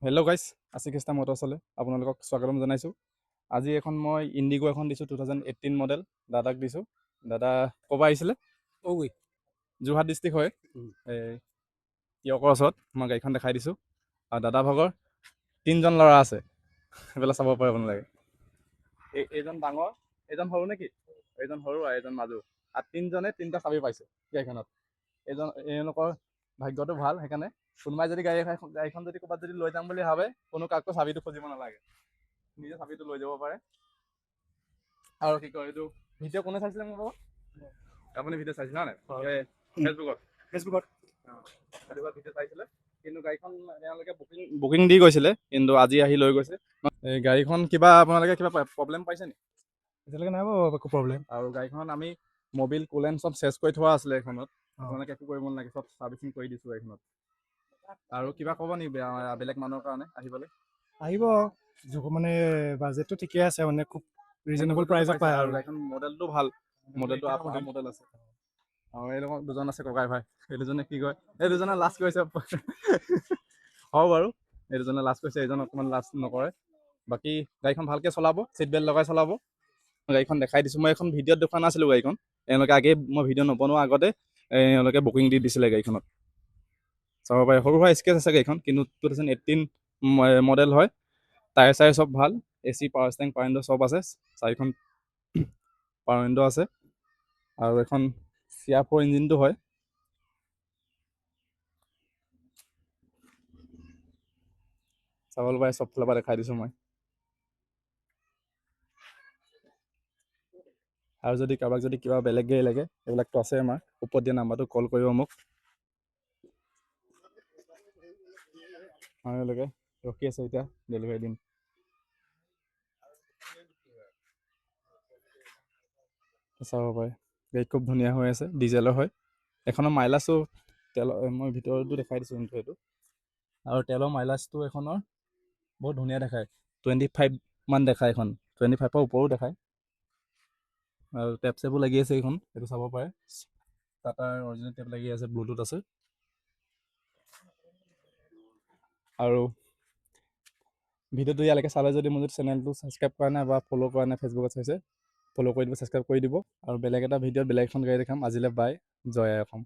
Hello' গাইছ, আশিকেষ্টা মটৰছলৈ আপোনালোকক স্বাগতম জনাইছোঁ। আজি এখন মই ইণ্ডিগো এখন দিছোঁ 2018 মডেল দাদাক দিছোঁ। দাদা ক'ৰপৰা আহিছিলে? যোৰহাট ডিষ্ট্ৰিক্ট হয়। এই টিয়কৰ ওচৰত মই গাড়ীখন দেখাই দিছোঁ। আৰু দাদা ভাগৰ 3জন ল'ৰা আছে, সেইবিলাক চাব পাৰে আপোনালোকে। এইজন ডাঙৰ, এইজন সৰু নেকি? এইজন সৰু আৰু এইজন মাজু। আৰু 3জনে 3টা চাবি পাইছে গাড়ীখনত। এওঁলোকৰ ভাগ্যটো ভাল, সেইকাৰণে কোনোবাই যদি গাড়ীখন যদি ক'ৰবাত যদি লৈ যাম বুলি ভাবে, কোনো কাকো চাবিটো খুজিব নালাগে, নিজে চাবিটো লৈ যাব পাৰে। আৰু কি কয়, এইটো ভিডিঅ' কোনে চাইছিলে মোৰ লগত? আপুনি ভিডিঅ' চাইছিলে নাই? ফেচবুকত ভিডিঅ' চাইছিলে, কিন্তু গাড়ীখন তেওঁলোকে বুকিং দি গৈছিলে, কিন্তু আজি আহি লৈ গৈছে। এই গাড়ীখন কিবা আপোনালোকে কিবা প্ৰব্লেম পাইছে নেকি? এতিয়ালৈকে নাই বাৰু একো প্ৰব্লেম। আৰু গাড়ীখনত আমি মবিল কুলেণ্ট চব চেঞ্জ কৰি থোৱা আছিলে এইখনত। আপোনালোকে একো কৰিব নালাগে, চব চাৰ্ভিচিং কৰি দিছোঁ এইখনত। আৰু কিবা ক'ব নেকি বেলেগ মানুহৰ কাৰণে আহিবলৈ? আহিব, মানে বাজেটটো ঠিকে আছে, মানে খুব ৰিজনেবল প্ৰাইজত পায় আৰু গাড়ীখন মডেলটো ভাল, মডেলটো আপ মডেল আছে। আৰু এই লগত দুজন আছে ককাই ভাই, এই দুজনে কি কয়, এই দুজনে লাজ কৰিছে। হ'ব বাৰু, এই দুজনে লাজ কৰিছে, এইজন অকণমান লাজ নকৰে। বাকী গাড়ীখন ভালকৈ চলাব, ছিট বেল্ট লগাই চলাব। গাড়ীখন দেখাই দিছোঁ, মই এখন ভিডিঅ'ত দেখুওৱা নাছিলোঁ গাড়ীখন। এওঁলোকে আগেই মই ভিডিঅ' নবনোৱাৰ আগতে এওঁলোকে বুকিং দি দিছিলে গাড়ীখনত। চাব পাৰে, সৰু সুৰা স্কেচ আছে গাড়ীখন, কিন্তু 2018 মডেল হয়। টায়াৰ চায়াৰ চব ভাল, AC power steering power window চব আছে, 4খন পাৱাৰ উইণ্ডো আছে। আৰু এখন CR4 ইঞ্জিনটো হয়। চাবলৈ পাৰে, চব ফালৰ পৰা দেখাই দিছোঁ মই। আৰু যদি কাৰোবাক যদি কিবা বেলেগ গাড়ী লাগে, এইবিলাকতো আছে আমাৰ ওপৰত দিয়া নাম্বাৰটো কল কৰিব মোক। এওঁলোকে ৰখি আছে এতিয়া ডেলিভাৰী দিম। চাব পাৰে, গাড়ী খুব ধুনীয়া হৈ আছে, ডিজেলৰ হয়। এখনৰ মাইলাজটো মই ভিতৰতো দেখাই দিছোঁ কিন্তু সেইটো। আৰু তেলৰ মাইলাজটো এখনৰ বহুত ধুনীয়া দেখায়, 25 মান দেখায় এখন, 25ৰ ওপৰো দেখায়। আৰু টেপ চেপো লাগি আছে এইখন, সেইটো চাব পাৰে। টাটাৰ অৰিজিনেল টেপ লাগি আছে, ব্লুটুথ আছে। আৰু ভিডিঅ'টো ইয়ালৈকে চালে যদি মোৰ চেনেলটো ছাবস্ক্ৰাইব কৰা নাই বা ফ'ল' কৰা নাই, ফেচবুকত চাইছে ফ'ল' কৰি দিব, ছাবস্ক্ৰাইব কৰি দিব। আৰু বেলেগ এটা ভিডিঅ'ত বেলেগ এখন গাড়ী দেখাম। আজিলৈ বাই, জয় আই অসম।